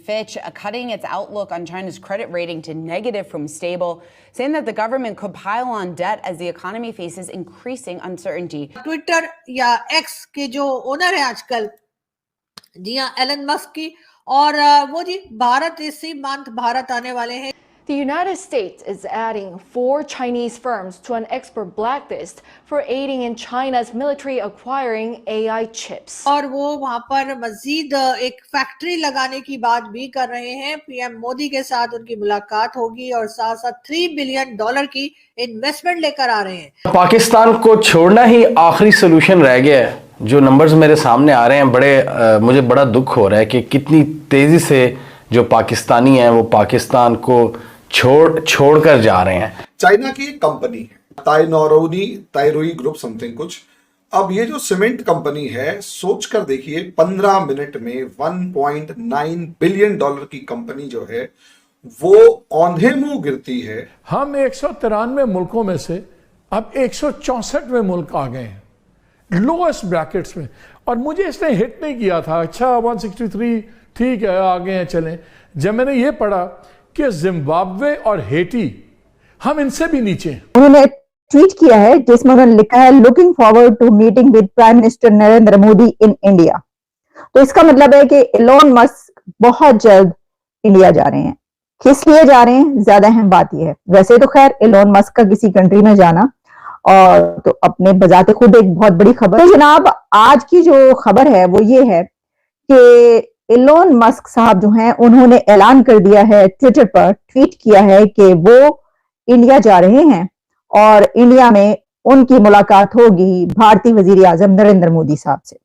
Fitch cutting its outlook on China's credit rating to negative from stable, saying that the government could pile on debt as the economy faces increasing uncertainty. Twitter या x के जो owner है आजकल, जी हाँ, Elon Musk की, और वो जी भारत इसी मंथ भारत आने वाले हैं. The United States is adding 4 Chinese firms to an export blacklist for aiding in China's military acquiring AI chips. और वो वहां पर मजीद एक फैक्ट्री लगाने की बात भी कर रहे हैं. पीएम मोदी के साथ उनकी मुलाकात होगी और साथ साथ $3 बिलियन की इन्वेस्टमेंट लेकर आ रहे हैं. पाकिस्तान को छोड़ना ही आखिरी सोल्यूशन रह गया है. जो नंबर्स मेरे सामने आ रहे हैं, मुझे बड़ा दुख हो रहा है कि कितनी तेजी से जो पाकिस्तानी हैं वो पाकिस्तान को छोड़ कर जा रहे हैं. चाइना की एक कंपनी है ताइरोई ग्रुप समथिंग कुछ. अब ये जो सीमेंट कंपनी है, सोच कर देखिए 15 मिनट में $1.9 बिलियन की कंपनी जो है वो औंधे मुंह गिरती है. हम 193 मुल्कों में से अब 164वें मुल्क आ गए हैं, लोएस्ट ब्रैकेट्स में. और मुझे इसने हिट नहीं किया था. अच्छा 163 ठीक है, आगे हैं, चलें. जब मैंने ये पढ़ा कि जिम्बाब्वे और हेटी हम इनसे भी नीचे हैं. उन्होंने ट्वीट किया है जिसमें उन्होंने लिखा है looking forward to meeting with prime minister Narendra Modi in India. तो इसका मतलब है कि एलोन मस्क बहुत जल्द इंडिया जा रहे हैं. किस लिए जा रहे हैं, ज्यादा अहम बात यह है. वैसे तो खैर एलोन मस्क का किसी कंट्री में जाना और तो अपने बजाते खुद एक बहुत बड़ी खबर है. जनाब, आज की जो खबर है वो ये है कि एलोन मस्क साहब जो हैं उन्होंने ऐलान कर दिया है, ट्विटर पर ट्वीट किया है कि वो इंडिया जा रहे हैं और इंडिया में उनकी मुलाकात होगी भारतीय वजीर आजम नरेंद्र मोदी साहब से.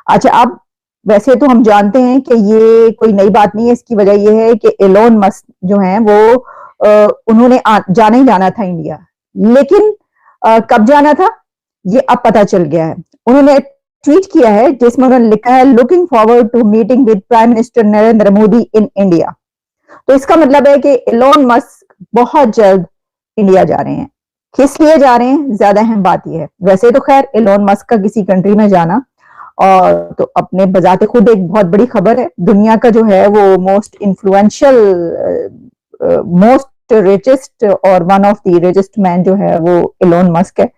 अच्छा, अब वैसे तो हम जानते हैं कि ये कोई नई बात नहीं है. इसकी वजह यह है कि एलोन मस्क जो हैं वो उन्होंने जाना ही जाना था इंडिया, लेकिन कब जाना था ये अब पता चल गया है. उन्होंने ट्वीट किया है जिसमें उन्होंने लिखा है looking forward to meeting with prime minister Narendra Modi in India. तो इसका मतलब है कि एलोन मस्क बहुत जल्द इंडिया जा रहे हैं. किस लिए जा रहे हैं, ज्यादा अहम बात यह है. वैसे तो खैर एलोन मस्क का किसी कंट्री में जाना और तो अपने बजाते खुद एक बहुत बड़ी खबर है. दुनिया का जो है वो मोस्ट इन्फ्लुएंशियल, मोस्ट रिचेस्ट और one of the richest man जो है वो एलोन मस्क है.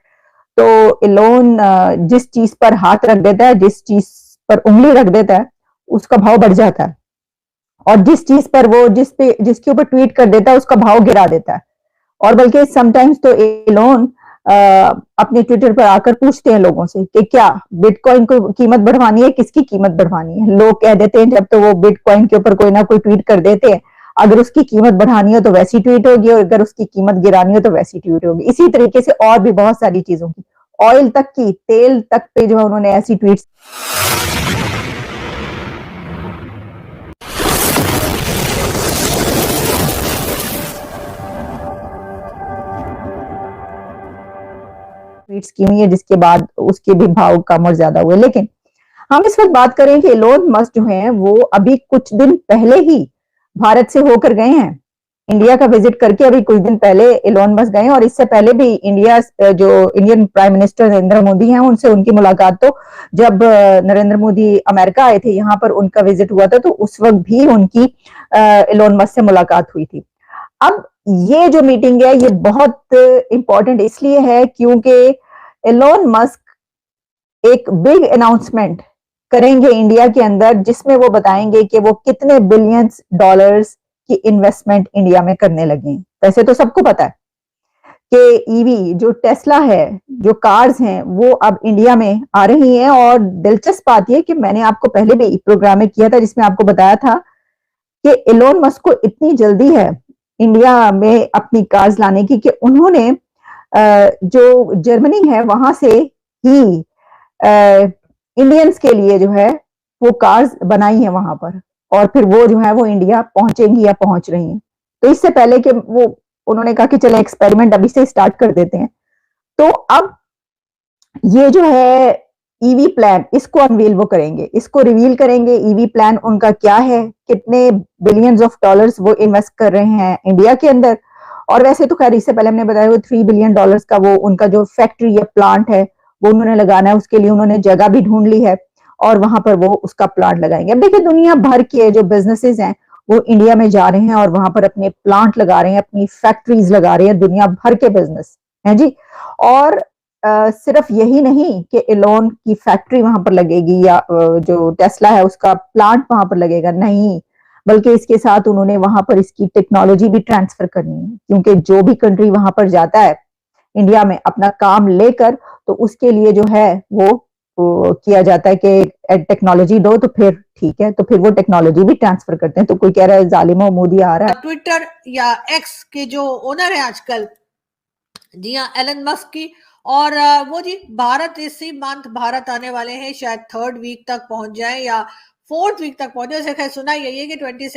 तो एलोन जिस चीज पर हाथ रख देता है, जिस चीज पर उंगली रख देता है, उसका भाव बढ़ जाता है. और जिस चीज पर वो जिसके ऊपर ट्वीट कर देता है उसका भाव गिरा देता है. और बल्कि समटाइम्स तो एलोन अपने ट्विटर पर आकर पूछते हैं लोगों से कि क्या बिटकॉइन को कीमत बढ़वानी है, किसकी कीमत बढ़वानी है. लोग कह देते हैं जब तो वो बिटकॉइन के ऊपर कोई ना कोई ट्वीट कर देते हैं, अगर उसकी कीमत बढ़ानी हो तो वैसी ट्वीट होगी और अगर उसकी कीमत गिरानी हो तो वैसी ट्वीट होगी. इसी तरीके से और भी बहुत सारी चीजों की, ऑयल तक की, तेल तक पे जो है उन्होंने ऐसी ट्वीट्स. ट्वीट्स की हुई है जिसके बाद उसके भी भाव कम और ज्यादा हुए. लेकिन हम इस वक्त बात करें कि एलोन मस्क जो हैं वो अभी कुछ दिन पहले ही भारत से होकर गए हैं. इंडिया का विजिट करके अभी कुछ दिन पहले एलोन मस्क गए और इससे पहले भी Indian prime minister Narendra Modi हैं उनसे उनकी मुलाकात तो जब नरेंद्र मोदी अमेरिका आए थे यहाँ पर उनका विजिट हुआ था तो उस वक्त भी उनकी एलोन मस्क से मुलाकात हुई थी. अब ये जो मीटिंग है ये बहुत इंपॉर्टेंट इसलिए है क्योंकि एलोन मस्क एक बिग अनाउंसमेंट करेंगे इंडिया के अंदर जिसमें वो बताएंगे कि वो कितने बिलियंस डॉलर्स की इन्वेस्टमेंट इंडिया में करने लगे हैं. वैसे तो सबको पता है कि ईवी जो टेस्ला है, जो कार्स हैं वो अब इंडिया में आ रही हैं. और दिलचस्प बात यह कि मैंने आपको पहले भी प्रोग्राम में किया था जिसमें आपको बताया था कि एलोन मस्क को इतनी जल्दी है इंडिया में अपनी कार्स लाने की कि उन्होंने जो जर्मनी है वहां से ही इंडियंस के लिए जो है वो कार्स बनाई है वहां पर और फिर वो जो है वो इंडिया पहुंचेंगी या पहुंच रही हैं. तो इससे पहले कि वो उन्होंने कहा कि चले एक्सपेरिमेंट अभी से स्टार्ट कर देते हैं. तो अब ये जो है ईवी प्लान इसको अनवील वो करेंगे, इसको रिवील करेंगे. ईवी प्लान उनका क्या है, कितने बिलियंस ऑफ डॉलर्स वो इन्वेस्ट कर रहे हैं इंडिया के अंदर. और वैसे तो खैर इससे पहले हमने बताया वो $3 बिलियन का वो उनका जो फैक्ट्री या प्लांट है वो उन्होंने लगाना है. उसके लिए उन्होंने जगह भी ढूंढ ली है और वहां पर वो उसका प्लांट लगाएंगे. अब देखिए दुनिया भर के जो बिजनेसेस हैं वो इंडिया में जा रहे हैं और वहां पर अपने प्लांट लगा रहे हैं, अपनी फैक्ट्रीज लगा रहे हैं, दुनिया भर के बिजनेस हैं जी। और सिर्फ यही नहीं कि एलोन की फैक्ट्री वहां पर लगेगी या जो टेस्ला है उसका प्लांट वहां पर लगेगा, नहीं, बल्कि इसके साथ उन्होंने वहां पर इसकी टेक्नोलॉजी भी ट्रांसफर करनी है, क्योंकि जो भी कंट्री वहां पर जाता है इंडिया में अपना काम लेकर, तो उसके लिए जो है वो किया जाता है कि टेक्नोलॉजी दो, तो फिर ठीक है, तो फिर वो टेक्नोलॉजी भी ट्रांसफर करते हैं। तो कोई कह रहा है जालिमो मोदी आ रहा है। ट्विटर या एक्स के जो ओनर है आजकल, जी हाँ, एलन मस्क की, और वो जी भारत इसी मंथ भारत आने वाले हैं, शायद 3rd वीक तक पहुंच जाए या 4th वीक तक पहुंचे। वैसे खैर सुना यही है कि 22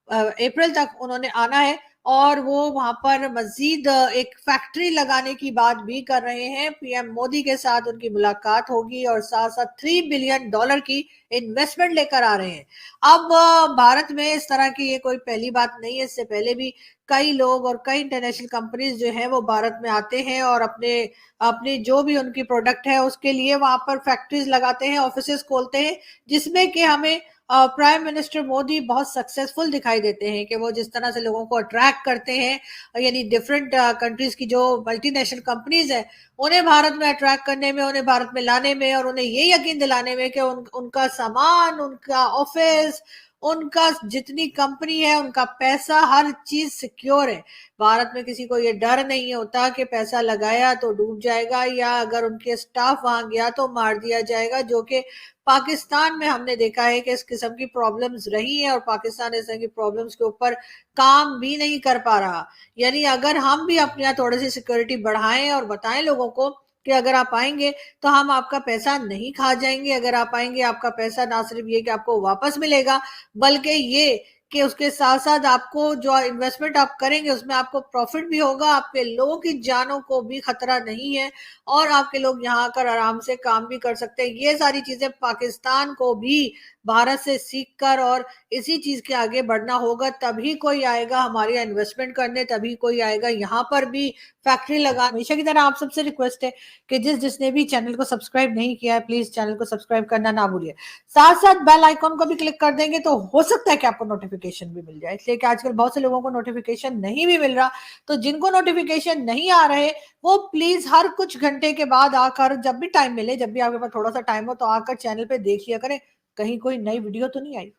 अप्रैल तक उन्होंने आना है, और वो वहां पर मजीद एक फैक्ट्री लगाने की बात भी कर रहे हैं। पीएम मोदी के साथ उनकी मुलाकात होगी और साथ साथ $3 बिलियन की इन्वेस्टमेंट लेकर आ रहे हैं। अब भारत में इस तरह की ये कोई पहली बात नहीं है, इससे पहले भी कई लोग और कई इंटरनेशनल कंपनीज जो है वो भारत में आते हैं और अपने जो भी उनकी प्रोडक्ट है उसके लिए वहां पर फैक्ट्रीज लगाते हैं, ऑफिसेस खोलते हैं, जिसमें कि हमें प्राइम मिनिस्टर मोदी बहुत सक्सेसफुल दिखाई देते हैं कि वो जिस तरह से लोगों को अट्रैक्ट करते हैं, यानी डिफरेंट कंट्रीज की जो मल्टीनेशनल कंपनीज है उन्हें भारत में अट्रैक्ट करने में, उन्हें भारत में लाने में और उन्हें ये यकीन दिलाने में कि उनका सामान, उनका ऑफिस, उनका जितनी कंपनी है, उनका पैसा, हर चीज सिक्योर है। भारत में किसी को ये डर नहीं होता कि पैसा लगाया तो डूब जाएगा या अगर उनके स्टाफ वहां गया तो मार दिया जाएगा, जो कि पाकिस्तान में हमने देखा है कि इस किस्म की प्रॉब्लम्स रही हैं और पाकिस्तान इस तरह की प्रॉब्लम्स के ऊपर काम भी नहीं कर पा रहा। यानी अगर हम भी अपने यहाँ थोड़ी सी सिक्योरिटी बढ़ाएं और बताएं लोगों को कि अगर आप आएंगे तो हम आपका पैसा नहीं खा जाएंगे, अगर आप आएंगे आपका पैसा ना सिर्फ ये कि आपको वापस मिलेगा, बल्कि ये कि उसके साथ साथ आपको जो इन्वेस्टमेंट आप करेंगे उसमें आपको प्रॉफिट भी होगा, आपके लोगों की जानों को भी खतरा नहीं है और आपके लोग यहाँ आकर आराम से काम भी कर सकते हैं। ये सारी चीजें पाकिस्तान को भी भारत से सीखकर और इसी चीज के आगे बढ़ना होगा, तभी कोई आएगा हमारे यहाँ इन्वेस्टमेंट करने, तभी कोई आएगा यहाँ पर भी फैक्ट्री लगा। हमेशा की तरह आप सबसे रिक्वेस्ट है कि जिसने भी चैनल को सब्सक्राइब नहीं किया है प्लीज चैनल को सब्सक्राइब करना ना भूलिए, साथ साथ बेल आइकॉन को भी क्लिक कर देंगे तो हो सकता है कि आपको नोटिफिकेशन भी मिल जाए, इसलिए कि आजकल बहुत से लोगों को नोटिफिकेशन नहीं भी मिल रहा। तो जिनको नोटिफिकेशन नहीं आ रहे वो प्लीज हर कुछ घंटे के बाद आकर, जब भी टाइम मिले, जब भी आपके पास थोड़ा सा टाइम हो तो आकर चैनल पे देख लिया करें कहीं कोई नई वीडियो तो नहीं आई।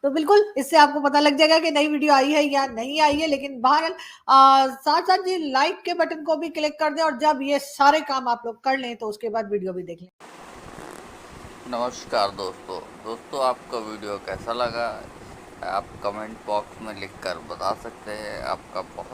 तो बिल्कुल इससे आपको पता लग जाएगा कि नई वीडियो आई है या नहीं आई है। लेकिन बहरहाल साथ साथ ये लाइक के बटन को भी क्लिक कर दें और जब ये सारे काम आप लोग कर लें तो उसके बाद वीडियो भी देख लें। नमस्कार दोस्तों आपका वीडियो कैसा लगा आप कमेंट बॉक्स में लिखकर बता सकते हैं। आपका बहुत